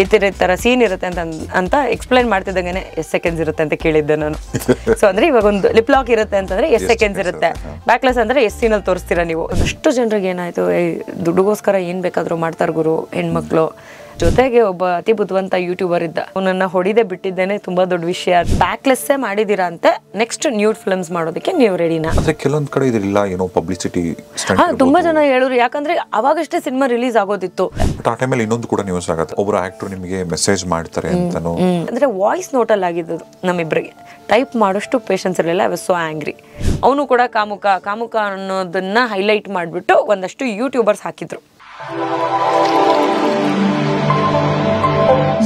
ಈ ಥರ ಸೀನ್ ಇರುತ್ತೆ ಅಂತ ಎಕ್ಸ್ಪ್ಲೈನ್ ಮಾಡ್ತಿದ್ದಂಗೆ ಎಷ್ಟು ಸೆಕೆಂಡ್ಸ್ ಇರುತ್ತೆ ಅಂತ ಕೇಳಿದ್ದೆ ನಾನು. ಸೊ ಅಂದರೆ ಇವಾಗ ಒಂದು ಲಿಪ್ ಲಾಕ್ ಇರುತ್ತೆ ಅಂತಂದರೆ ಎಷ್ಟು ಸೆಕೆಂಡ್ಸ್ ಇರುತ್ತೆ, ಬ್ಯಾಕ್ಲೆಸ್ ಅಂದರೆ ಎಷ್ಟು ಸೀನಲ್ಲಿ ತೋರಿಸ್ತೀರಾ ನೀವು. ಅಷ್ಟು ಜನರಿಗೆ ಏನಾಯಿತು, ದುಡ್ಡುಗೋಸ್ಕರ ಏನು ಬೇಕಾದರೂ ಮಾಡ್ತಾರೆ ಗುರು ಹೆಣ್ಮಕ್ಳು. ಜೊತೆಗೆ ಒಬ್ಬ ಅತಿ ಬುದ್ಧಿವಂತ ಯೂಟ್ಯೂಬರ್ ಇದ್ದ, ಅವನನ್ನ ಹೊಡಿದೆ ಬಿಟ್ಟಿದ್ದೇನೆ ತುಂಬಾ ದೊಡ್ಡ ವಿಷಯ. ಬ್ಯಾಕ್ಲೆಸ್ಸೇ ಮಾಡಿದೀರಾ ಅಂತೆ, ನೆಕ್ಸ್ಟ್ ನ್ಯೂಡ್ ಫಿಲ್ಮ್ಸ್ ಮಾಡೋದಕ್ಕೆ ನೀವು ರೆಡಿನಾ? ಕೆಲವೊಂದ್ ಕಡೆ ಇದಿಲ್ಲ, ಏನೋ ಪಬ್ಲಿಸಿಟಿ. ತುಂಬಾ ಜನ ಹೇಳೋರು, ಯಾಕಂದ್ರೆ ಅವಾಗಷ್ಟೇ ಸಿನಿಮಾ ರಿಲೀಸ್ ಆಗೋದಿತ್ತು. ಬಟ್ ಆ ಟೈಮಲ್ಲಿ ಇನ್ನೊಂದು ಕೂಡ ನ್ಯೂಸ್ ಆಗುತ್ತೆ, ಒಬ್ಬರು ಆಕ್ಟರ್ ನಿಮಗೆ ಮೆಸೇಜ್ ಮಾಡ್ತಾರೆ ಅಂತಾನು. ಅಂದ್ರೆ ವಾಯ್ಸ್ ನೋಟಲ್ಲಿ ಆಗಿದ್ದು ನಮ್ಮಿಬ್ಬರಿಗೆ. ಟೈಪ್ ಮಾಡೋಷ್ಟು ಪೇಷನ್ಸ್ ಇರಲಿಲ್ಲ. I was so angry. ಅವನು ಕೂಡ ಕಾಮುಕ ಅನ್ನೋದನ್ನ ಹೈಲೈಟ್ ಮಾಡಿಬಿಟ್ಟು ಒಂದಷ್ಟು ಯೂಟ್ಯೂಬರ್ಸ್ ಹಾಕಿದ್ರು.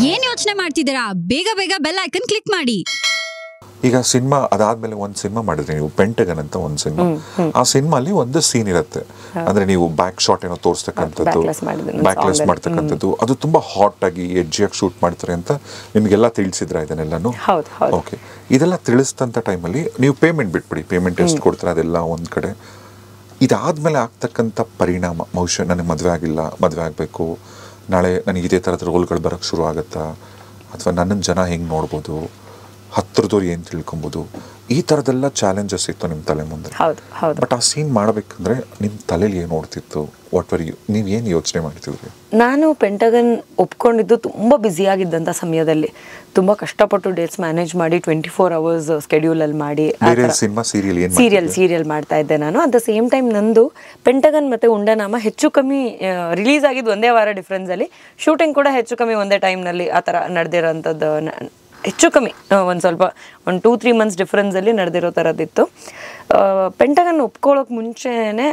ಏನ್ ಯೋಚನೆ ಮಾಡ್ತಿದ್ದೀರಾ? ಬೇಗ ಬೇಗ ಬೆಲ್ ಐಕನ್ ಕ್ಲಿಕ್ ಮಾಡಿ. ಈಗ ಸಿನಿಮಾ ಅದಾದ್ಮೇಲೆ ಒಂದು ಸಿನಿಮಾ ಮಾಡಿದ್ರಿ ನೀವು, ಪೆಂಟಗನ್ ಅಂತ ಒಂದು ಸಿನಿಮಾ. ಆ ಸಿನಿಮಾಲಿ ಒಂದು ಸೀನ್ ಇರುತ್ತೆ, ಅಂದ್ರೆ ನೀವು ಬ್ಯಾಕ್ ಶಾಟ್ ಏನೋ ತೋರಿಸ್ತಕ್ಕಂಥದ್ದು, ಬ್ಯಾಕ್ಲೆಸ್ ಮಾಡ್ತಕ್ಕಂಥದ್ದು. ಅದು ತುಂಬಾ ಹಾಟ್ ಆಗಿ ಎಡ್ಜಿಯಾಗಿ ಶೂಟ್ ಮಾಡ್ತಾರೆ ಅಂತ ನಿಮಗೆಲ್ಲ ತಿಳಿಸಿದ್ರ ಇದನ್ನೆಲ್ಲಾನು? ಓಕೆ. ಇದೆಲ್ಲ ತಿಳಿಸ್ತಂತ ಟೈಮಲ್ಲಿ ನೀವು ಪೇಮೆಂಟ್ ಬಿಟ್ಬಿಡಿ, ಪೇಮೆಂಟ್ ಎಷ್ಟು ಕೊಡ್ತಾರೆ ಅದೆಲ್ಲ ಒಂದ್ ಕಡೆ. ಇದಾದ್ಮೇಲೆ ಆಗ್ತಕ್ಕಂಥ ಪರಿಣಾಮ, ಬಹುಶಃ ನನಗೆ ಮದುವೆ ಆಗಿಲ್ಲ, ಮದುವೆ ಆಗಬೇಕು, ನಾಳೆ ನನಗೆ ಇದೇ ಥರದ ರೋಲ್ಗಳು ಬರೋಕ್ಕೆ ಶುರು ಆಗುತ್ತಾ, ಅಥವಾ ನನ್ನನ್ನು ಜನ ಹೆಂಗೆ ನೋಡ್ಬೋದು, ಹತ್ತಿರದವ್ರು ಏನು ತಿಳ್ಕೊಬೋದು, ಈ ಥರದ್ದೆಲ್ಲ ಚಾಲೆಂಜಸ್ ಇತ್ತು ನಿಮ್ಮ ತಲೆ ಮುಂದೆ. ಬಟ್ ಆ ಸೀನ್ ಮಾಡಬೇಕಂದ್ರೆ ನಿಮ್ಮ ತಲೆಯಲ್ಲಿ ಏನು ಓಡ್ತಿತ್ತು? ವಾಟ್ ವರ್ ಯು, ನೀವು ಏನು ಯೋಚನೆ ಮಾಡ್ತಿದ್ರಿ? ನಾನು ಪೆಂಟಗನ್ ಒಪ್ಕೊಂಡಿದ್ದು ತುಂಬ ಬ್ಯುಸಿಯಾಗಿದ್ದಂಥ ಸಮಯದಲ್ಲಿ. ತುಂಬ ಕಷ್ಟಪಟ್ಟು ಡೇಟ್ಸ್ ಮ್ಯಾನೇಜ್ ಮಾಡಿ 24 hours ಸ್ಕೆಡ್ಯೂಲಲ್ಲಿ ಮಾಡಿ ಸೀರಿಯಲ್ ಮಾಡ್ತಾ ಇದ್ದೆ ನಾನು. ಅಟ್ ದ ಸೇಮ್ ಟೈಮ್ ನಂದು ಪೆಂಟಗನ್ ಮತ್ತು ಉಂಡನಾಮ ಹೆಚ್ಚು ಕಮ್ಮಿ ರಿಲೀಸ್ ಆಗಿದ್ದು ಒಂದೇ ವಾರ ಡಿಫ್ರೆನ್ಸಲ್ಲಿ, ಶೂಟಿಂಗ್ ಕೂಡ ಹೆಚ್ಚು ಕಮ್ಮಿ ಒಂದೇ ಟೈಮ್ನಲ್ಲಿ ಆ ಥರ ನಡೆದಿರೋಂಥದ್ದು. ಹೆಚ್ಚು ಕಮ್ಮಿ ಒಂದು 2-3 months ಡಿಫ್ರೆನ್ಸಲ್ಲಿ ನಡೆದಿರೋ ಥರದ್ದಿತ್ತು. ಪೆಂಟಗನ್ ಒಪ್ಕೊಳ್ಳೋಕೆ ಮುಂಚೆನೇ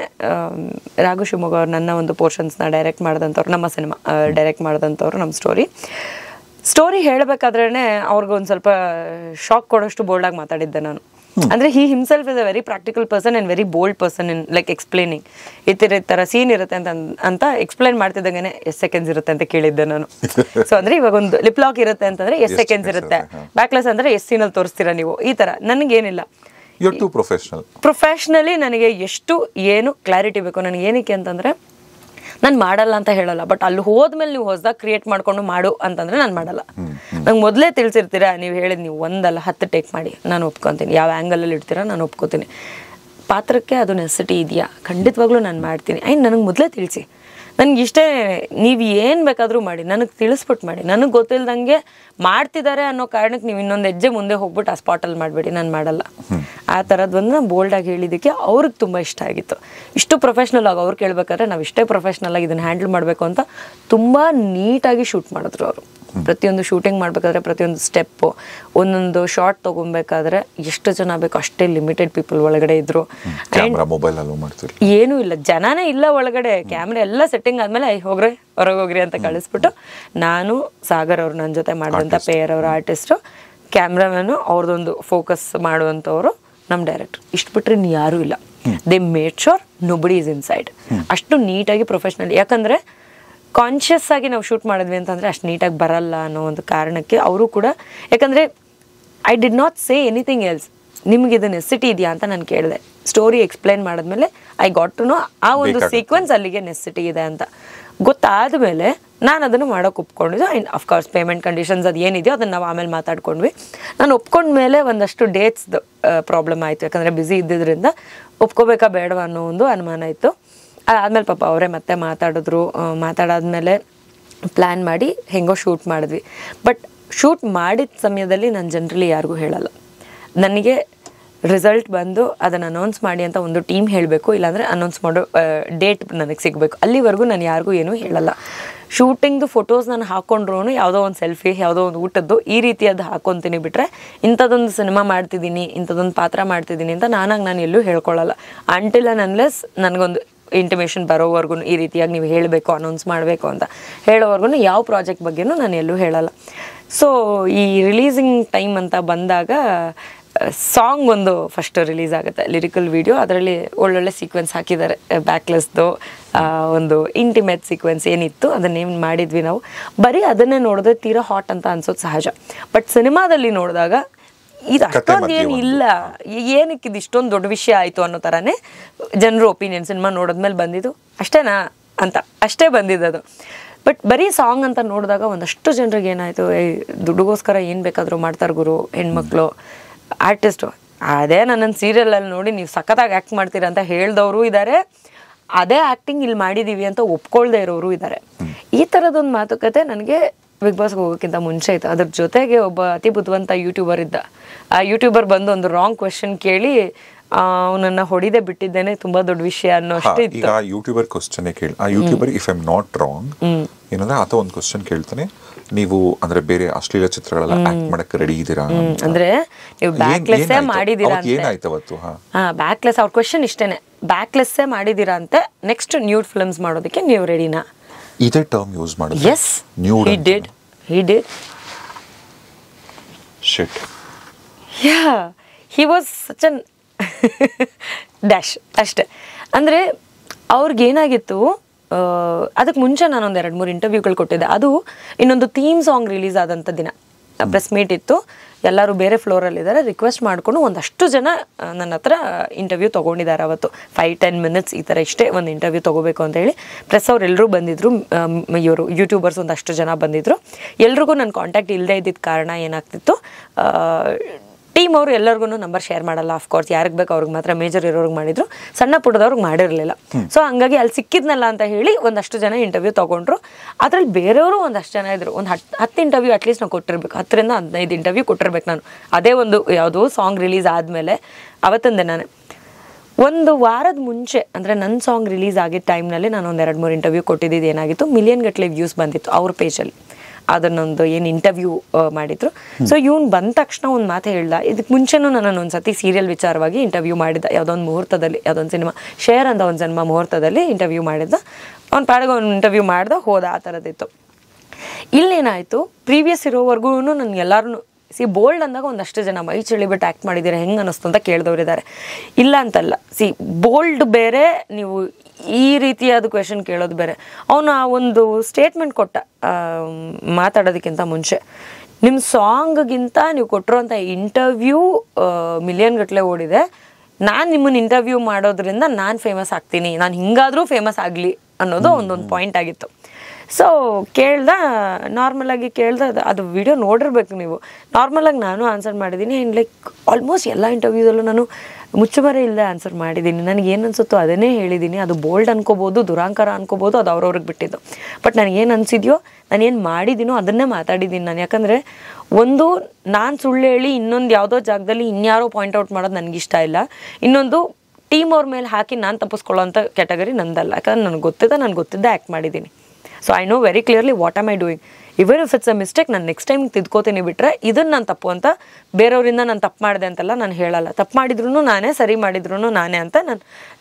ರಾಘು ಶಿವಮೊಗ್ಗ ಅವರು ನನ್ನ ಒಂದು ಪೋರ್ಷನ್ಸ್ನ ಡೈರೆಕ್ಟ್ ಮಾಡಿದಂಥವ್ರು, ನಮ್ಮ ಸಿನಿಮಾ ಡೈರೆಕ್ಟ್ ಮಾಡಿದಂಥವ್ರು. ನಮ್ಮ ಸ್ಟೋರಿ ಹೇಳಬೇಕಾದ್ರೇ ಅವ್ರಿಗೊಂದು ಸ್ವಲ್ಪ ಶಾಕ್ ಕೊಡೋಷ್ಟು ಬೋಲ್ಡಾಗಿ ಮಾತಾಡಿದ್ದೆ ನಾನು. ಅಂದರೆ ಹಿ himself is a very practical person and very bold person in like explaining. ಈ ಥರ ಸೀನ್ ಇರುತ್ತೆ ಅಂತ ಎಕ್ಸ್ಪ್ಲೈನ್ ಮಾಡ್ತಿದ್ದಂಗೆ ಎಷ್ಟು ಸೆಕೆಂಡ್ಸ್ ಇರುತ್ತೆ ಅಂತ ಕೇಳಿದ್ದೆ ನಾನು. ಸೊ ಅಂದರೆ ಇವಾಗ ಒಂದು ಲಿಪ್ ಲಾಕ್ ಇರುತ್ತೆ ಅಂತಂದರೆ ಎಷ್ಟು ಸೆಕೆಂಡ್ಸ್ ಇರುತ್ತೆ, ಬ್ಯಾಕ್ಲೆಸ್ ಅಂದರೆ ಎಷ್ಟು ಸೀನಲ್ಲಿ ತೋರಿಸ್ತೀರಾ ನೀವು, ಈ ಥರ. ನನಗೇನಿಲ್ಲ, ಪ್ರೊಫೆಷ್ನಲಿ ನನಗೆ ಎಷ್ಟು ಏನು ಕ್ಲಾರಿಟಿ ಬೇಕು ನನಗೆ. ಏನಕ್ಕೆ ಅಂತಂದರೆ ನಾನು ಮಾಡಲ್ಲ ಅಂತ ಹೇಳಲ್ಲ, ಬಟ್ ಅಲ್ಲಿ ಹೋದ್ಮೇಲೆ ನೀವು ಹೊಸದಾಗಿ ಕ್ರಿಯೇಟ್ ಮಾಡ್ಕೊಂಡು ಮಾಡು ಅಂತಂದರೆ ನಾನು ಮಾಡಲ್ಲ. ನಂಗೆ ಮೊದಲೇ ತಿಳಿಸಿರ್ತೀರಾ, ನೀವು ಹೇಳಿದ್ ನೀವು 1 ಅಲ್ಲ 10 ಟೇಕ್ ಮಾಡಿ, ನಾನು ಒಪ್ಕೊತೀನಿ. ಯಾವ ಆ್ಯಂಗಲಲ್ಲಿ ಇಡ್ತೀರಾ ನಾನು ಒಪ್ಕೋತೀನಿ. ಪಾತ್ರಕ್ಕೆ ಅದು ನೆಸೆಸಿಟಿ ಇದೆಯಾ, ಖಂಡಿತವಾಗ್ಲೂ ನಾನು ಮಾಡ್ತೀನಿ. ನನಗೆ ಮೊದಲೇ ತಿಳಿಸಿ. ನನಗೆ ಇಷ್ಟೇ, ನೀವು ಏನು ಬೇಕಾದರೂ ಮಾಡಿ, ನನಗೆ ತಿಳಿಸ್ಬಿಟ್ಟು ಮಾಡಿ. ನನಗೆ ಗೊತ್ತಿಲ್ದಂಗೆ ಮಾಡ್ತಿದ್ದಾರೆ ಅನ್ನೋ ಕಾರಣಕ್ಕೆ ನೀವು ಇನ್ನೊಂದು ಹೆಜ್ಜೆ ಮುಂದೆ ಹೋಗ್ಬಿಟ್ಟು ಆ ಸ್ಪಾಟಲ್ಲಿ ಮಾಡಬೇಡಿ, ನಾನು ಮಾಡಲ್ಲ. ಆ ಥರದ್ದು ಒಂದು ನಾನು ಬೋಲ್ಡಾಗಿ ಹೇಳಿದ್ದಕ್ಕೆ ಅವ್ರಿಗೆ ತುಂಬ ಇಷ್ಟ ಆಗಿತ್ತು. ಇಷ್ಟು ಪ್ರೊಫೆಷ್ನಲ್ ಆಗಿ ಅವ್ರು ಕೇಳಬೇಕಾದ್ರೆ ನಾವು ಇಷ್ಟೇ ಪ್ರೊಫೆಷ್ನಲ್ ಆಗಿ ಇದನ್ನು ಹ್ಯಾಂಡಲ್ ಮಾಡಬೇಕು ಅಂತ ತುಂಬ ನೀಟಾಗಿ ಶೂಟ್ ಮಾಡಿದ್ರು ಅವರು. ಪ್ರತಿಯೊಂದು ಶೂಟಿಂಗ್ ಮಾಡಬೇಕಾದ್ರೆ ಪ್ರತಿಯೊಂದು ಸ್ಟೆಪ್ಪು, ಒಂದೊಂದು ಶಾರ್ಟ್ ತೊಗೊಬೇಕಾದ್ರೆ ಎಷ್ಟು ಜನ ಬೇಕು ಅಷ್ಟೇ ಲಿಮಿಟೆಡ್ ಪೀಪಲ್ ಒಳಗಡೆ ಇದ್ರು. ಏನೂ ಇಲ್ಲ, ಜನನೇ ಇಲ್ಲ ಒಳಗಡೆ. ಕ್ಯಾಮ್ರಾ ಎಲ್ಲ ಸೆಟ್ಟಿಂಗ್ ಆದಮೇಲೆ ಹೋಗ್ರಿ ಹೊರಗೆ ಹೋಗ್ರಿ ಅಂತ ಕಳಿಸ್ಬಿಟ್ಟು, ನಾನು ಸಾಗರ್ ಅವರು ನನ್ನ ಜೊತೆ ಮಾಡಿದಂಥ ಪೇಯರ್ ಅವರ ಆರ್ಟಿಸ್ಟು, ಕ್ಯಾಮ್ರಾಮ್ಯಾನು ಅವ್ರದ್ದೊಂದು ಫೋಕಸ್ ಮಾಡುವಂಥವ್ರು, ನಮ್ಮ ಡೈರೆಕ್ಟರ್. ಇಷ್ಟು ಬಿಟ್ಟರೆ ಇನ್ನು ಯಾರೂ ಇಲ್ಲ. They made sure nobody is inside. ಅಷ್ಟು ನೀಟಾಗಿ ಪ್ರೊಫೆಷ್ನಲ್. ಯಾಕಂದರೆ ಕಾನ್ಷಿಯಸ್ ಆಗಿ ನಾವು ಶೂಟ್ ಮಾಡಿದ್ವಿ ಅಂತಂದರೆ ಅಷ್ಟು ನೀಟಾಗಿ ಬರಲ್ಲ ಅನ್ನೋ ಒಂದು ಕಾರಣಕ್ಕೆ ಅವರು ಕೂಡ. ಯಾಕಂದರೆ I did not say anything else. ನಿಮ್ಗೆ ಇದು ನೆಸೆಸಿಟಿ ಇದೆಯಾ ಅಂತ ನಾನು ಕೇಳಿದೆ. ಸ್ಟೋರಿ ಎಕ್ಸ್ಪ್ಲೈನ್ ಮಾಡಿದ್ಮೇಲೆ ಐ ಗಾಟ್ ಟು ನೋ ಆ ಒಂದು ಸೀಕ್ವೆನ್ಸ್ ಅಲ್ಲಿಗೆ ನೆಸೆಸಿಟಿ ಇದೆ ಅಂತ ಗೊತ್ತಾದ ಮೇಲೆ ನಾನು ಅದನ್ನು ಮಾಡೋಕೆ ಒಪ್ಕೊಂಡಿದ್ದು. ಆ್ಯಂಡ್ ಅಫ್ಕೋರ್ಸ್ ಪೇಮೆಂಟ್ ಕಂಡೀಷನ್ಸ್ ಅದು ಏನಿದೆಯೋ ಅದನ್ನು ನಾವು ಆಮೇಲೆ ಮಾತಾಡ್ಕೊಂಡ್ವಿ. ನಾನು ಒಪ್ಕೊಂಡ್ಮೇಲೆ ಒಂದಷ್ಟು ಡೇಟ್ಸ್ದು ಪ್ರಾಬ್ಲಮ್ ಆಯಿತು. ಯಾಕಂದರೆ ಬ್ಯುಸಿ ಇದ್ದಿದ್ದರಿಂದ ಒಪ್ಕೋಬೇಕಾ ಬೇಡವಾ ಅನ್ನೋ ಒಂದು ಅನುಮಾನ ಇತ್ತು. ಆದಮೇಲೆ ಪಾಪ ಅವರೇ ಮತ್ತೆ ಮಾತಾಡಿದ್ರು. ಮಾತಾಡಾದ್ಮೇಲೆ ಪ್ಲ್ಯಾನ್ ಮಾಡಿ ಹೆಂಗೋ ಶೂಟ್ ಮಾಡಿದ್ವಿ. ಬಟ್ ಶೂಟ್ ಮಾಡಿದ ಸಮಯದಲ್ಲಿ ನಾನು ಜನರಲಿ ಯಾರಿಗೂ ಹೇಳಲ್ಲ. ನನಗೆ ರಿಸಲ್ಟ್ ಬಂದು ಅದನ್ನು ಅನೌನ್ಸ್ ಮಾಡಿ ಅಂತ ಒಂದು ಟೀಮ್ ಹೇಳಬೇಕು, ಇಲ್ಲಾಂದರೆ ಅನೌನ್ಸ್ ಮಾಡೋ ಡೇಟ್ ನನಗೆ ಸಿಗಬೇಕು. ಅಲ್ಲಿವರೆಗೂ ನಾನು ಯಾರಿಗೂ ಏನೂ ಹೇಳಲ್ಲ. ಶೂಟಿಂಗ್ದು ಫೋಟೋಸ್ ನಾನು ಹಾಕ್ಕೊಂಡ್ರೂ ಯಾವುದೋ ಒಂದು ಸೆಲ್ಫಿ, ಯಾವುದೋ ಒಂದು ಊಟದ್ದು ಈ ರೀತಿಯದ್ದು ಹಾಕ್ಕೊತೀನಿ. ಬಿಟ್ಟರೆ ಇಂಥದ್ದೊಂದು ಸಿನಿಮಾ ಮಾಡ್ತಿದ್ದೀನಿ, ಇಂಥದ್ದೊಂದು ಪಾತ್ರ ಮಾಡ್ತಿದ್ದೀನಿ ಅಂತ ನಾನು ಎಲ್ಲೂ ಹೇಳ್ಕೊಳ್ಳಲ್ಲ. ಅಂಟಿಲ್ ಆ್ಯಂಡ್ ಅನ್ಲೆಸ್ ನನಗೊಂದು ಇಂಟಿಮೇಷನ್ ಬರೋವರೆಗೂ ಈ ರೀತಿಯಾಗಿ ನೀವು ಹೇಳಬೇಕು, ಅನೌನ್ಸ್ ಮಾಡಬೇಕು ಅಂತ ಹೇಳೋವರೆಗೂ ಯಾವ ಪ್ರಾಜೆಕ್ಟ್ ಬಗ್ಗೆನೂ ನಾನು ಎಲ್ಲೂ ಹೇಳಲ್ಲ. ಸೊ ಈ ರಿಲೀಸಿಂಗ್ ಟೈಮ್ ಅಂತ ಬಂದಾಗ ಸಾಂಗ್ ಒಂದು ಫಸ್ಟ್ ರಿಲೀಸ್ ಆಗುತ್ತೆ, ಲಿರಿಕಲ್ ವಿಡಿಯೋ. ಅದರಲ್ಲಿ ಒಳ್ಳೊಳ್ಳೆ ಸೀಕ್ವೆನ್ಸ್ ಹಾಕಿದ್ದಾರೆ. ಬ್ಯಾಕ್ಲೆಸ್ದು ಒಂದು ಇಂಟಿಮೇಟ್ ಸೀಕ್ವೆನ್ಸ್ ಏನಿತ್ತು ಅದನ್ನೇನು ಮಾಡಿದ್ವಿ ನಾವು. ಬರೀ ಅದನ್ನೇ ನೋಡಿದ್ರೆ ತೀರಾ ಹಾಟ್ ಅಂತ ಅನ್ಸೋದು ಸಹಜ. ಬಟ್ ಸಿನಿಮಾದಲ್ಲಿ ನೋಡಿದಾಗ ಇದು ಅಷ್ಟೊಂದು ಏನು ಇಲ್ಲ, ಏನಕ್ಕೆ ಇದು ಇಷ್ಟೊಂದು ದೊಡ್ಡ ವಿಷಯ ಆಯಿತು ಅನ್ನೋ ಥರನೇ ಜನರು ಒಪಿನಿಯನ್ ಸಿನಿಮಾ ನೋಡಿದ್ಮೇಲೆ ಬಂದಿದ್ದು. ಅಷ್ಟೇನಾ ಅಂತ ಅಷ್ಟೇ ಬಂದಿದ್ದದು. ಬಟ್ ಬರೀ ಸಾಂಗ್ ಅಂತ ನೋಡಿದಾಗ ಒಂದಷ್ಟು ಜನರಿಗೆ ಏನಾಯಿತು, ದುಡ್ಡುಗೋಸ್ಕರ ಏನು ಬೇಕಾದರೂ ಮಾಡ್ತಾರೆ ಗುರು ಹೆಣ್ಮಕ್ಳು ಆರ್ಟಿಸ್ಟು. ಅದೇ ನನ್ನನ್ನು ಸೀರಿಯಲಲ್ಲಿ ನೋಡಿ ನೀವು ಸಖತ್ತಾಗಿ ಆ್ಯಕ್ಟ್ ಮಾಡ್ತೀರಾ ಅಂತ ಹೇಳ್ದವರು ಇದ್ದಾರೆ, ಅದೇ ಆ್ಯಕ್ಟಿಂಗ್ ಇಲ್ಲಿ ಮಾಡಿದ್ದೀವಿ ಅಂತ ಒಪ್ಕೊಳ್ದೇ ಇರೋರು ಇದ್ದಾರೆ. ಈ ಥರದೊಂದು ಮಾತುಕತೆ ನನಗೆ ಬಿಗ್ ಬಾಸ್ಗೆ ಹೋಗೋಕ್ಕಿಂತ ಮುಂಚೆ ಇತ್ತು. ಅದ್ರ ಜೊತೆಗೆ ಒಬ್ಬ ಅತಿ ಬುದ್ಧಿವಂತ ಯೂಟ್ಯೂಬರ್ ಇದ್ದ. ಆ ಯೂಟ್ಯೂಬರ್ ಬಂದು ಒಂದು ರಾಂಗ್ ಕ್ವೆಶನ್ ಕೇಳಿ ಅವನನ್ನ ಹೊಡಿದೆ ಬಿಟ್ಟಿದ್ದೇನೆ ತುಂಬಾ ದೊಡ್ಡ ವಿಷಯ ಅನ್ನೋ ಅಷ್ಟೇ ಇತ್ತು. ಈಗ ಯೂಟ್ಯೂಬರ್ ಕ್ವಶನ್ ಕೇಳಿ, ಆ YouTuber if I am not wrong ಏನಂದ್ರೆ ಆತ ಒಂದು ಕ್ವಶನ್ ಕೇಳ್ತಾನೆ, ನೀವು ಅಂದ್ರೆ ಬೇರೆ ಅಶ್ಲೀಲ ಚಿತ್ರಗಳೆಲ್ಲ ಆಕ್ಟ್ ಮಾಡಕ್ಕೆ ರೆಡಿ ಇದ್ದೀರಾ ಅಂದ್ರೆ ನೀವು ಬ್ಯಾಕ್ಲೆಸ್ ಮಾಡಿದೀರಾ ಅಂತ. ಏನಾಯ್ತು ಅವತ್ತು? ಬ್ಯಾಕ್ಲೆಸ್ ಅವ್ರ ಕ್ವಶನ್ ಇಷ್ಟೇನೆ, ಬ್ಯಾಕ್ಲೆಸ್ ಮಾಡಿದೀರಾ ಅಂತೆ, ನೆಕ್ಸ್ಟ್ ನ್ಯೂಡ್ ಫಿಲ್ಮ್ಸ್ ಮಾಡೋದಕ್ಕೆ ನೀವು ರೆಡಿನಾ? ಇದೇ ಟರ್ಮ್ ಯೂಸ್ ಮಾಡಿದ್ರು. Yes, he did shit. yeah, he was such an dash ಅಷ್ಟೇ. ಅಂದರೆ ಅವ್ರಿಗೇನಾಗಿತ್ತು, ಅದಕ್ಕೆ ಮುಂಚೆ ನಾನೊಂದು 2-3 ಇಂಟರ್ವ್ಯೂಗಳು ಕೊಟ್ಟಿದ್ದೆ. ಅದು ಇನ್ನೊಂದು ಥೀಮ್ ಸಾಂಗ್ ರಿಲೀಸ್ ಆದಂಥ ದಿನ ಪ್ರೆಸ್ ಮೀಟ್ ಇತ್ತು. ಎಲ್ಲರೂ ಬೇರೆ ಫ್ಲೋರಲ್ಲಿದ್ದಾರೆ. ರಿಕ್ವೆಸ್ಟ್ ಮಾಡಿಕೊಂಡು ಒಂದಷ್ಟು ಜನ ನನ್ನ ಹತ್ರ ಇಂಟರ್ವ್ಯೂ ತೊಗೊಂಡಿದ್ದಾರೆ ಅವತ್ತು. 5-10 ಮಿನಿಟ್ಸ್ ಈ ಥರ ಇಷ್ಟೇ ಒಂದು ಇಂಟರ್ವ್ಯೂ ತೊಗೋಬೇಕು ಅಂತ ಹೇಳಿ ಪ್ರೆಸ್ ಅವ್ರು ಎಲ್ಲರೂ ಬಂದಿದ್ದರು. ಇವರು ಯೂಟ್ಯೂಬರ್ಸ್ ಒಂದಷ್ಟು ಜನ ಬಂದಿದ್ದರು. ಎಲ್ರಿಗೂ ನನ್ನ ಕಾಂಟ್ಯಾಕ್ಟ್ ಇಲ್ಲದೆ ಇದ್ದಿದ್ದ ಕಾರಣ ಏನಾಗ್ತಿತ್ತು, ಟೀಮ್ ಅವರು ಎಲ್ಲರಿಗೂ ನಂಬರ್ ಶೇರ್ ಮಾಡಲ್ಲ. ಆಫ್ಕೋರ್ಸ್ ಯಾರಿಗೆ ಬೇಕು ಅವ್ರಿಗೆ ಮಾತ್ರ, ಮೇಜರ್ ಇರೋರಿಗೆ ಮಾಡಿದ್ರು, ಸಣ್ಣ ಪುಟ್ಟದವ್ರಿಗೆ ಮಾಡಿರಲಿಲ್ಲ. ಸೊ ಹಂಗಾಗಿ ಅಲ್ಲಿ ಸಿಕ್ಕಿದ್ನಲ್ಲ ಅಂತ ಹೇಳಿ ಒಂದಷ್ಟು ಜನ ಇಂಟರ್ವ್ಯೂ ತೊಗೊಂಡ್ರು. ಅದರಲ್ಲಿ ಬೇರೆಯವರು ಒಂದಷ್ಟು ಜನ ಇದ್ರು. ಒಂದು 10 ಇಂಟರ್ವ್ಯೂ ಅಟ್ಲೀಸ್ಟ್ ನಾವು ಕೊಟ್ಟಿರ್ಬೇಕು, 10-15 ಇಂಟರ್ವ್ಯೂ ಕೊಟ್ಟಿರ್ಬೇಕು ನಾನು. ಅದೇ ಒಂದು ಯಾವುದೋ ಸಾಂಗ್ ರಿಲೀಸ್ ಆದಮೇಲೆ ಅವತ್ತಂದೆ ನಾನು ಒಂದು ವಾರದ ಮುಂಚೆ, ಅಂದರೆ ನನ್ನ ಸಾಂಗ್ ರಿಲೀಸ್ ಆಗಿದ್ದ ಟೈಮ್ನಲ್ಲಿ ನಾನು ಒಂದು 2-3 ಇಂಟರ್ವ್ಯೂ ಕೊಟ್ಟಿದ್ದು ಏನಾಗಿತ್ತು, ಮಿಲಿಯನ್ ಗಟ್ಟಲೆ ವ್ಯೂಸ್ ಬಂದಿತ್ತು ಅವ್ರ ಪೇಜಲ್ಲಿ. ಅದನ್ನೊಂದು ಏನು ಇಂಟರ್ವ್ಯೂ ಮಾಡಿದ್ರು. ಸೊ ಇವ್ನು ಬಂದ ತಕ್ಷಣ ಒಂದು ಮಾತು ಹೇಳ್ದ. ಇದಕ್ಕೆ ಮುಂಚೆನೂ ನಾನು ಒಂದು ಸತಿ ಸೀರಿಯಲ್ ವಿಚಾರವಾಗಿ ಇಂಟರ್ವ್ಯೂ ಮಾಡಿದ್ದ, ಯಾವುದೊಂದು ಮುಹೂರ್ತದಲ್ಲಿ, ಯಾವುದೊಂದು ಸಿನಿಮಾ ಶೇರ್ ಅಂತ ಒಂದು ಸಿನಿಮಾ ಮುಹೂರ್ತದಲ್ಲಿ ಇಂಟರ್ವ್ಯೂ ಮಾಡಿದ್ದ. ಅವ್ನು ಪಾಡಿಗೆ ಅವ್ನು ಇಂಟರ್ವ್ಯೂ ಮಾಡ್ದ, ಹೋದ, ಆ ಥರದಿತ್ತು. ಇಲ್ಲೇನಾಯಿತು, ಪ್ರೀವಿಯಸ್ ಇರೋವರೆಗೂ ನಾನು ಎಲ್ಲರೂ ಬೋಲ್ಡ್ ಅಂದಾಗ ಒಂದಷ್ಟು ಜನ ಮೈ ಚಳಿಬಿಟ್ಟು ಆ್ಯಕ್ಟ್ ಮಾಡಿದ್ದೀರಾ ಹೆಂಗೆ ಅನ್ನಿಸ್ತು ಅಂತ ಕೇಳಿದವರಿದ್ದಾರೆ. ಇಲ್ಲ ಅಂತಲ್ಲ, ಬೋಲ್ಡ್ ಬೇರೆ, ನೀವು ಈ ರೀತಿಯಾದ ಕ್ವೆಶನ್ ಕೇಳೋದು ಬೇರೆ. ಅವನು ಆ ಒಂದು ಸ್ಟೇಟ್ಮೆಂಟ್ ಕೊಟ್ಟ ಮಾತಾಡೋದಕ್ಕಿಂತ ಮುಂಚೆ, ನಿಮ್ಮ ಸಾಂಗ್ಗಿಂತ ನೀವು ಕೊಟ್ಟಿರೋಂಥ ಇಂಟರ್ವ್ಯೂ ಮಿಲಿಯನ್ ಗಟ್ಟಲೆ ಓಡಿದೆ. ನಾನು ನಿಮ್ಮನ್ನು ಇಂಟರ್ವ್ಯೂ ಮಾಡೋದ್ರಿಂದ ನಾನು ಫೇಮಸ್ ಆಗ್ತೀನಿ, ನಾನು ಹಿಂಗಾದರೂ ಫೇಮಸ್ ಆಗಲಿ ಅನ್ನೋದು ಒಂದೊಂದು ಪಾಯಿಂಟ್ ಆಗಿತ್ತು. ಸೊ ನಾರ್ಮಲಾಗಿ ಕೇಳ್ದೆ, ಅದು ವಿಡಿಯೋ ನೋಡಿರ್ಬೇಕು ನೀವು. ನಾರ್ಮಲಾಗಿ ನಾನು ಆನ್ಸರ್ ಮಾಡಿದ್ದೀನಿ. ಆ್ಯಂಡ್ ಲೈಕ್ ಆಲ್ಮೋಸ್ಟ್ ಎಲ್ಲ ಇಂಟರ್ವ್ಯೂದಲ್ಲೂ ನಾನು ಮುಚ್ಚುಮರೆ ಇಲ್ಲದೆ ಆನ್ಸರ್ ಮಾಡಿದ್ದೀನಿ. ನನಗೇನು ಅನಿಸುತ್ತೋ ಅದನ್ನೇ ಹೇಳಿದ್ದೀನಿ. ಅದು ಬೋಲ್ಡ್ ಅನ್ಕೋಬೋದು, ದುರಾಂಕಾರ ಅನ್ಕೋಬೋದು, ಅದು ಅವ್ರವ್ರಿಗೆ ಬಿಟ್ಟಿದ್ದು. ಬಟ್ ನನಗೇನು ಅನಿಸಿದ್ಯೋ, ನಾನೇನು ಮಾಡಿದ್ದೀನೋ ಅದನ್ನೇ ಮಾತಾಡಿದ್ದೀನಿ ನಾನು. ಯಾಕಂದರೆ ಒಂದು, ನಾನು ಸುಳ್ಳು ಹೇಳಿ ಇನ್ನೊಂದು ಯಾವುದೋ ಜಾಗದಲ್ಲಿ ಇನ್ಯಾರೋ ಪಾಯಿಂಟ್ ಔಟ್ ಮಾಡೋದು ನನಗಿಷ್ಟ ಇಲ್ಲ. ಇನ್ನೊಂದು, ಟೀಮ್ ಅವ್ರ ಮೇಲೆ ಹಾಕಿ ನಾನು ತಪ್ಪಿಸ್ಕೊಳ್ಳೋಂಥ ಕ್ಯಾಟಗರಿ ನಂದಲ್ಲ. ಯಾಕಂದ್ರೆ ನನಗೆ ಗೊತ್ತಿದ್ದೆ ಆ್ಯಕ್ಟ್ ಮಾಡಿದ್ದೀನಿ. So I know very clearly what am I doing. Even if it's a mistake, ನಾನು ನೆಕ್ಸ್ಟ್ ಟೈಮ್ ತಿದ್ಕೋತೀನಿ. ಬಿಟ್ಟರೆ ಇದನ್ನು ನಾನು ತಪ್ಪು ಅಂತ ಬೇರೆಯವರಿಂದ ನಾನು ತಪ್ಪು ಮಾಡಿದೆ ಅಂತೆಲ್ಲ ನಾನು ಹೇಳಲ್ಲ. ತಪ್ಪು ಮಾಡಿದ್ರು ನಾನೇ, ಸರಿ ಮಾಡಿದ್ರು ನಾನೇ ಅಂತ ನಾನು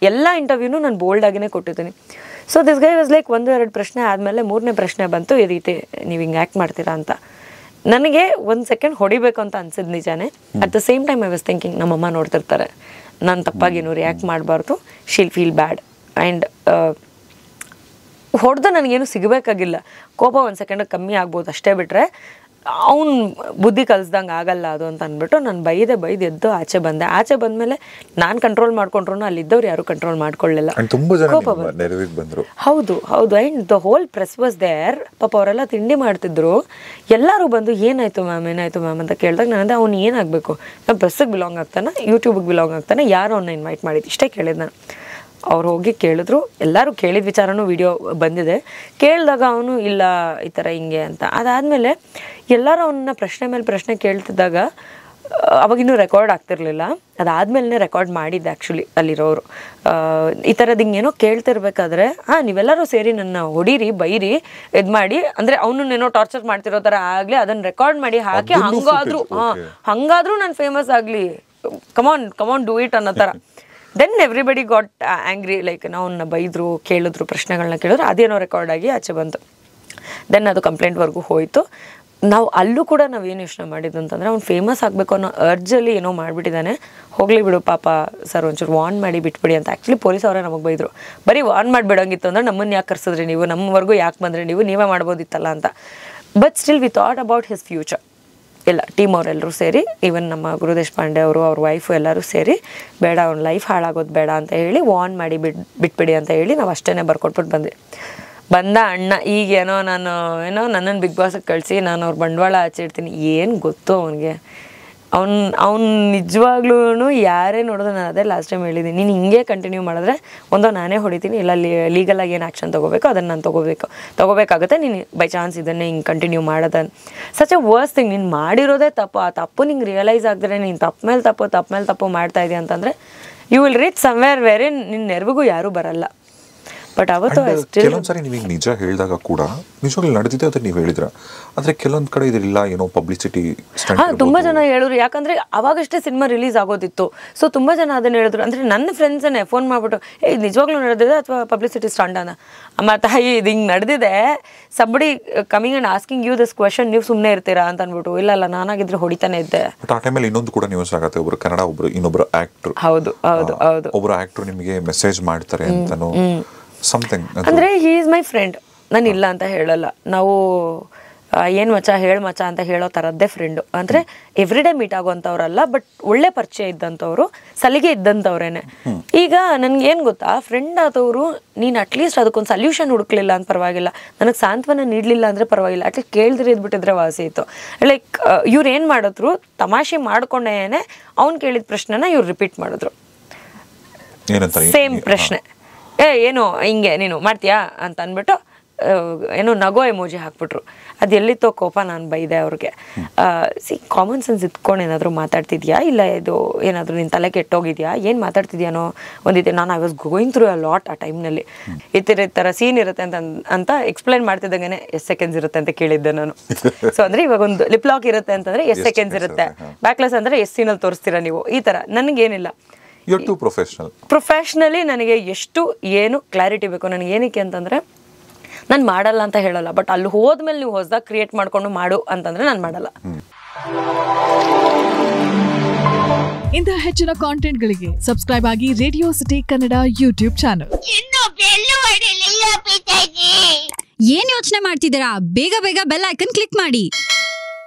ಎಲ್ಲ ಇಂಟರ್ವ್ಯೂನು ನಾನು ಬೋಲ್ಡಾಗಿಯೇ ಕೊಟ್ಟಿದ್ದೀನಿ. So this guy was like 1-2 ಪ್ರಶ್ನೆ ಆದಮೇಲೆ 3ನೇ ಪ್ರಶ್ನೆ ಬಂತು, ಈ ರೀತಿ ನೀವು ಹಿಂಗೆ ಆ್ಯಕ್ಟ್ ಮಾಡ್ತೀರಾ ಅಂತ. ನನಗೆ 1 ಸೆಕೆಂಡ್ ಹೊಡಿಬೇಕು ಅಂತ ಅನ್ಸಿದ್ದು ನಿಜಾನೇ. At the same time I was thinking, ನಮ್ಮಮ್ಮ ನೋಡ್ತಿರ್ತಾರೆ, ನಾನು ತಪ್ಪಾಗೇನು ರಿಯಾಕ್ಟ್ ಮಾಡಬಾರ್ದು, ಶೀಲ್ ಫೀಲ್ ಬ್ಯಾಡ್. ಆ್ಯಂಡ್ ಹೊಡೆದು ನನಗೇನು ಸಿಗಬೇಕಾಗಿಲ್ಲ. ಕೋಪ 1 ಸೆಕೆಂಡ್ ಕಮ್ಮಿ ಆಗ್ಬೋದು ಅಷ್ಟೇ, ಬಿಟ್ಟರೆ ಅವ್ನು ಬುದ್ಧಿ ಕಲಿಸ್ದಂಗೆ ಆಗಲ್ಲ ಅದು ಅಂತ ಅಂದ್ಬಿಟ್ಟು ನಾನು ಬೈದು ಎದ್ದು ಆಚೆ ಬಂದೆ. ಆಚೆ ಬಂದಮೇಲೆ ನಾನು ಕಂಟ್ರೋಲ್ ಮಾಡ್ಕೊಂಡ್ರು ಅಲ್ಲಿದ್ದವ್ರು ಯಾರು ಕಂಟ್ರೋಲ್ ಮಾಡ್ಕೊಳ್ಳಿಲ್ಲ. ಹೌದು. And the whole press was there. ಪಾಪ ಅವರೆಲ್ಲ ತಿಂಡಿ ಮಾಡ್ತಿದ್ರು. ಎಲ್ಲರೂ ಬಂದು ಏನಾಯ್ತು ಮ್ಯಾಮ್ ಅಂತ ಕೇಳಿದಾಗ ನಾನು ಅವ್ನು ಏನಾಗಬೇಕು, ನಾನು ಪ್ರೆಸ್ಸಿಗೆ ಬಿಲಾಂಗ್ ಆಗ್ತಾನೆ, ಯೂಟ್ಯೂಬಿಗೆ ಬಿಲಾಂಗ್ ಆಗ್ತಾನೆ, ಯಾರು ಅವನ್ನ ಇನ್ವೈಟ್ ಮಾಡಿದ್ದು, ಇಷ್ಟೇ ಕೇಳಿದ್ದು ನಾನು. ಅವ್ರು ಹೋಗಿ ಕೇಳಿದ್ರು, ಎಲ್ಲರೂ ಕೇಳಿದ ವಿಚಾರನೂ ವಿಡಿಯೋ ಬಂದಿದೆ. ಕೇಳಿದಾಗ ಅವನು ಇಲ್ಲ ಈ ಥರ ಹಿಂಗೆ ಅಂತ. ಅದಾದಮೇಲೆ ಎಲ್ಲರೂ ಅವನ್ನ ಪ್ರಶ್ನೆ ಮೇಲೆ ಪ್ರಶ್ನೆ ಕೇಳ್ತಿದ್ದಾಗ, ಅವಾಗಿನ್ನೂ ರೆಕಾರ್ಡ್ ಆಗ್ತಿರ್ಲಿಲ್ಲ, ಅದಾದಮೇಲೆ ರೆಕಾರ್ಡ್ ಮಾಡಿದ್ದೆ ಆ್ಯಕ್ಚುಲಿ ಅಲ್ಲಿರೋರು. ಈ ಥರದ್ದು ಹಿಂಗೇನೋ ಕೇಳ್ತಿರ್ಬೇಕಾದ್ರೆ, ನೀವೆಲ್ಲರೂ ಸೇರಿ ನನ್ನ ಹೊಡೀರಿ, ಬೈರಿ, ಇದು ಮಾಡಿ, ಅಂದರೆ ಅವನನ್ನೇನೋ ಟಾರ್ಚರ್ ಮಾಡ್ತಿರೋ ಥರ ಆಗಲಿ, ಅದನ್ನು ರೆಕಾರ್ಡ್ ಮಾಡಿ ಹಾಕಿ, ಹಂಗಾದ್ರೂ ನಾನು ಫೇಮಸ್ ಆಗಲಿ, ಕಮಾನ್ ಡೂ ಇಟ್ ಅನ್ನೋ ಥರ. Then everybody got angry. Like ಅವನ್ನ ಬೈದರು, ಕೇಳಿದ್ರು, ಪ್ರಶ್ನೆಗಳನ್ನ ಕೇಳಿದ್ರು, ಅದೇನೋ ರೆಕಾರ್ಡ್ ಆಗಿ ಆಚೆ ಬಂತು. ದೆನ್ ಅದು ಕಂಪ್ಲೇಂಟ್ವರೆಗೂ ಹೋಯಿತು. ನಾವು ಅಲ್ಲೂ ಕೂಡ ನಾವೇನು ಯೋಚನೆ ಮಾಡಿದ್ದು ಅಂತಂದರೆ, ಅವ್ನು ಫೇಮಸ್ ಆಗಬೇಕು ಅನ್ನೋ ಅರ್ಜಲ್ಲಿ ಏನೋ ಮಾಡಿಬಿಟ್ಟಿದ್ದಾನೆ, ಹೋಗಲಿ ಬಿಡು ಪಾಪ ಸರ್, ಒಂಚೂರು ವಾರ್ನ್ ಮಾಡಿ ಬಿಟ್ಬಿಡಿ ಅಂತ. ಆ್ಯಕ್ಚುಲಿ ಪೊಲೀಸ್ ಅವರೇ ನಮಗೆ ಬೈದರು, ಬರೀ ವಾರ್ನ್ ಮಾಡಿಬಿಡೋಂಗಿತ್ತು ಅಂದರೆ ನಮ್ಮನ್ನು ಯಾಕೆ ಕರ್ಸಿದ್ರಿ ನೀವು, ನಮ್ಮವರೆಗೂ ಯಾಕೆ ಬಂದರೆ ನೀವೇ ಮಾಡ್ಬೋದಿತ್ತಲ್ಲ ಅಂತ. But still we thought about his future. ಇಲ್ಲ, ಟೀಮ್ ಅವರೆಲ್ಲರೂ ಸೇರಿ, ಈವನ್ ನಮ್ಮ ಗುರು ದೇಶಪಾಂಡೆ ಅವರು, ಅವ್ರ ವೈಫು ಎಲ್ಲರೂ ಸೇರಿ, ಬೇಡ ಅವ್ನ ಲೈಫ್ ಹಾಳಾಗೋದು ಬೇಡ ಅಂತ ಹೇಳಿ ವಾರ್ನ್ ಮಾಡಿ ಬಿಟ್ಬಿಡಿ ಅಂತ ಹೇಳಿ ನಾವು ಅಷ್ಟೇ ಬರ್ಕೊಟ್ಬಿಟ್ಟು ಬಂದ್ವಿ. ಬಂದ ಅಣ್ಣ ಈಗೇನೋ ನಾನು ನನ್ನನ್ನು ಬಿಗ್ ಬಾಸ್ಗೆ ಕಳಿಸಿ ನಾನು ಅವ್ರ ಬಂಡವಾಳ ಹಚ್ಚಿಡ್ತೀನಿ, ಏನು ಗೊತ್ತು ಅವನಿಗೆ. ಅವ್ನು ನಿಜವಾಗ್ಲೂ ಯಾರೇ ನೋಡಿದ್ರು ನಾನು ಅದೇ ಲಾಸ್ಟ್ ಟೈಮ್ ಹೇಳಿದ್ದೀನಿ, ನೀನು ಹಿಂಗೆ ಕಂಟಿನ್ಯೂ ಮಾಡಿದ್ರೆ ಒಂದೋ ನಾನೇ ಹೊಡಿತೀನಿ, ಇಲ್ಲ ಲೀಗಲಾಗಿ ಏನು ಆ್ಯಕ್ಷನ್ ತೊಗೋಬೇಕು ಅದನ್ನು ನಾನು ತೊಗೋಬೇಕಾಗುತ್ತೆ. ನೀನು ಬೈ ಚಾನ್ಸ್ ಇದನ್ನೇ ಹಿಂಗೆ ಕಂಟಿನ್ಯೂ ಮಾಡೋದ ಸಚ್ ಎ ವರ್ಸ್ಟ್ ಥಿಂಗ್. ನೀನು ಮಾಡಿರೋದೇ ತಪ್ಪು, ಆ ತಪ್ಪು ನಿಂಗೆ ರಿಯಲೈಸ್ ಆಗಿದ್ರೆ ನೀನು ತಪ್ಪು ಮೇಲೆ ತಪ್ಪು ಮಾಡ್ತಾ ಇದೆಯಾ ಅಂತಂದರೆ you will reach somewhere where ನಿನ್ನ ನೆರವಿಗೂ ಯಾರೂ ಬರಲ್ಲ. ಬಟ್ ಅವತ್ತು ಕೆಲವೊಂದ್ಸರಿ ನೀವೀಗ ನಿಜ ಹೇಳಿದಾಗ ಕೂಡ ನಿಜವಾಗ್ಲೂ ನಡೆದಿದೆ ಅದನ್ನ ನೀವು ಹೇಳಿದ್ರ, ಆದ್ರೆ ಕೆಲವೊಂದ್ ಕಡೆ ಇದಿಲ್ಲ ಏನೋ ಪಬ್ಲಿಸಿಟಿ. ತುಂಬಾ ಜನ ಹೇಳಿದ್ರು, ಯಾಕಂದ್ರೆ ಅವಾಗಷ್ಟೇ ಸಿನಿಮಾ ರಿಲೀಸ್ ಆಗೋದಿತ್ತು. ಸೊ ತುಂಬಾ ಜನ ಅದನ್ನ ಹೇಳಿದ್ರು. ಅಂದ್ರೆ ನನ್ನ ಫ್ರೆಂಡ್ಸನ್ನೇ ಫೋನ್ ಮಾಡ್ಬಿಟ್ಟು ನಿಜವಾಗ್ಲೂ ನಡೆದಿದೆ ಅಥವಾ ಪಬ್ಲಿಸಿಟಿ ಸ್ಟಂಟ್ ಅನ್ನ, ಅಮ್ಮ ತಾಯಿ ಇದು ಹಿಂಗೆ ನಡೆದಿದೆ, somebody coming and asking you this question, ನೀವು ಸುಮ್ಮನೆ ಇರ್ತೀರಾ ಅಂತ ಅನ್ಬಿಟ್ಟು. ಇಲ್ಲ ನಾನಾಗಿದ್ರೆ ಹೊಡಿತಾನೆ ಇದ್ದೆ. ಬಟ್ ಆ ಟೈಮಲ್ಲಿ ಇನ್ನೊಂದು ಕೂಡ ನ್ಯೂಸ್ ಆಗತ್ತೆ, ಒಬ್ರು ಕನ್ನಡ ಇನ್ನೊಬ್ರು ಆಕ್ಟರ್, ಹೌದು ಒಬ್ರು ಆಕ್ಟರ್ ನಿಮಗೆ ಮೆಸೇಜ್ ಮಾಡ್ತಾರೆ ಅಂತಾನು ಸಮಥಿಂಗ್. ಅಂದರೆ ಹಿ ಈಸ್ ಮೈ ಫ್ರೆಂಡ್, ನಾನು ಇಲ್ಲ ಅಂತ ಹೇಳಲ್ಲ. ನಾವು ಏನು ಮಚ್ಚ ಹೇಳು ಮಚ್ಚ ಅಂತ ಹೇಳೋ ಥರದ್ದೇ ಫ್ರೆಂಡು. ಅಂದರೆ ಎವ್ರಿ ಡೇ ಮೀಟ್ ಆಗೋವಂಥವ್ರಲ್ಲ, ಬಟ್ ಒಳ್ಳೆ ಪರಿಚಯ ಇದ್ದಂಥವ್ರು, ಸಲಿಗೆ ಇದ್ದಂಥವ್ರೇನೆ. ಈಗ ನನಗೆ ಏನು ಗೊತ್ತಾ, ಫ್ರೆಂಡ್ ಆದವರು ನೀನು ಅಟ್ಲೀಸ್ಟ್ ಅದಕ್ಕೊಂದು ಸಲ್ಯೂಷನ್ ಹುಡುಕ್ಲಿಲ್ಲ ಅಂತ ಪರವಾಗಿಲ್ಲ, ನನಗೆ ಸಾಂತ್ವನ ನೀಡಲಿಲ್ಲ ಅಂದರೆ ಪರವಾಗಿಲ್ಲ, ಅಟ್ಲೀಸ್ಟ್ ಕೇಳಿದ್ರೆ ಇದ್ಬಿಟ್ಟಿದ್ರೆ ವಾಸಿ ಇತ್ತು. ಲೈಕ್ ಇವ್ರು ಏನು ಮಾಡಿದ್ರು, ತಮಾಷೆ ಮಾಡ್ಕೊಂಡೇನೆ ಅವ್ನು ಕೇಳಿದ ಪ್ರಶ್ನೆನ ಇವ್ರು ರಿಪೀಟ್ ಮಾಡಿದ್ರು, ಸೇಮ್ ಪ್ರಶ್ನೆ. ಏನು ಹಿಂಗೆ ನೀನು ಮಾಡ್ತೀಯಾ ಅಂತ ಅಂದ್ಬಿಟ್ಟು ಏನೋ ನಗೋ ಎಮೋಜಿ ಹಾಕ್ಬಿಟ್ರು. ಅದು ಎಲ್ಲಿತ್ತೋ ಕೋಪ ನಾನು ಬೈದೆ ಅವ್ರಿಗೆ. ಕಾಮನ್ ಸೆನ್ಸ್ ಇಟ್ಕೊಂಡು ಏನಾದರೂ ಮಾತಾಡ್ತಿದ್ಯಾ, ಇಲ್ಲ ಇದು ಏನಾದರೂ ನಿನ್ನ ತಲೆ ಕೆಟ್ಟೋಗಿದ್ಯಾ, ಏನು ಮಾತಾಡ್ತಿದ್ಯಾನೋ ಒಂದಿದೆ. ನಾನು I was going through a lot ಆ ಟೈಮ್ನಲ್ಲಿ. ಈ ಥರ ಸೀನ್ ಇರುತ್ತೆ ಅಂತ ಎಕ್ಸ್ಪ್ಲೈನ್ ಮಾಡ್ತಿದ್ದಂಗೆ ಎಷ್ಟು ಸೆಕೆಂಡ್ಸ್ ಇರುತ್ತೆ ಅಂತ ಕೇಳಿದ್ದೆ ನಾನು. ಸೊ ಅಂದರೆ ಇವಾಗ ಒಂದು ಲಿಪ್ ಲಾಕ್ ಇರುತ್ತೆ ಅಂತಂದರೆ ಎಷ್ಟು ಸೆಕೆಂಡ್ಸ್ ಇರುತ್ತೆ, ಬ್ಯಾಕ್ಲೆಸ್ ಅಂದರೆ ಎಷ್ಟು ಸೀನಲ್ಲಿ ತೋರಿಸ್ತೀರಾ ನೀವು, ಈ ಥರ. ನನಗೇನಿಲ್ಲ, ಪ್ರೊಫೆಷ್ನಲಿ ನನಗೆ ಎಷ್ಟು ಏನು ಕ್ಲಾರಿಟಿ ಬೇಕು. ನನಗೆ ಏನಕ್ಕೆ ಅಂತಂದರೆ ನಾನು ಮಾಡಲ್ಲ ಅಂತ ಹೇಳಲ್ಲ, ಬಟ್ ಅಲ್ಲಿ ಹೋದ್ಮೇಲೆ ನೀವು ಹೊಸದಾಗಿ ಕ್ರಿಯೇಟ್ ಮಾಡ್ಕೊಂಡು ಮಾಡು ಅಂತಂದ್ರೆ ನಾನು ಮಾಡಲ್ಲ. ಇಂತಹ ಹೆಚ್ಚಿನ ಕಾಂಟೆಂಟ್ಗಳಿಗೆ ಸಬ್ಸ್ಕ್ರೈಬ್ ಆಗಿ radio city Kannada YouTube channel. ಏನ್ ಯೋಚನೆ ಮಾಡ್ತಿದ್ದೀರಾ, ಬೇಗ ಬೆಲ್ ಐಕನ್ ಕ್ಲಿಕ್ ಮಾಡಿ.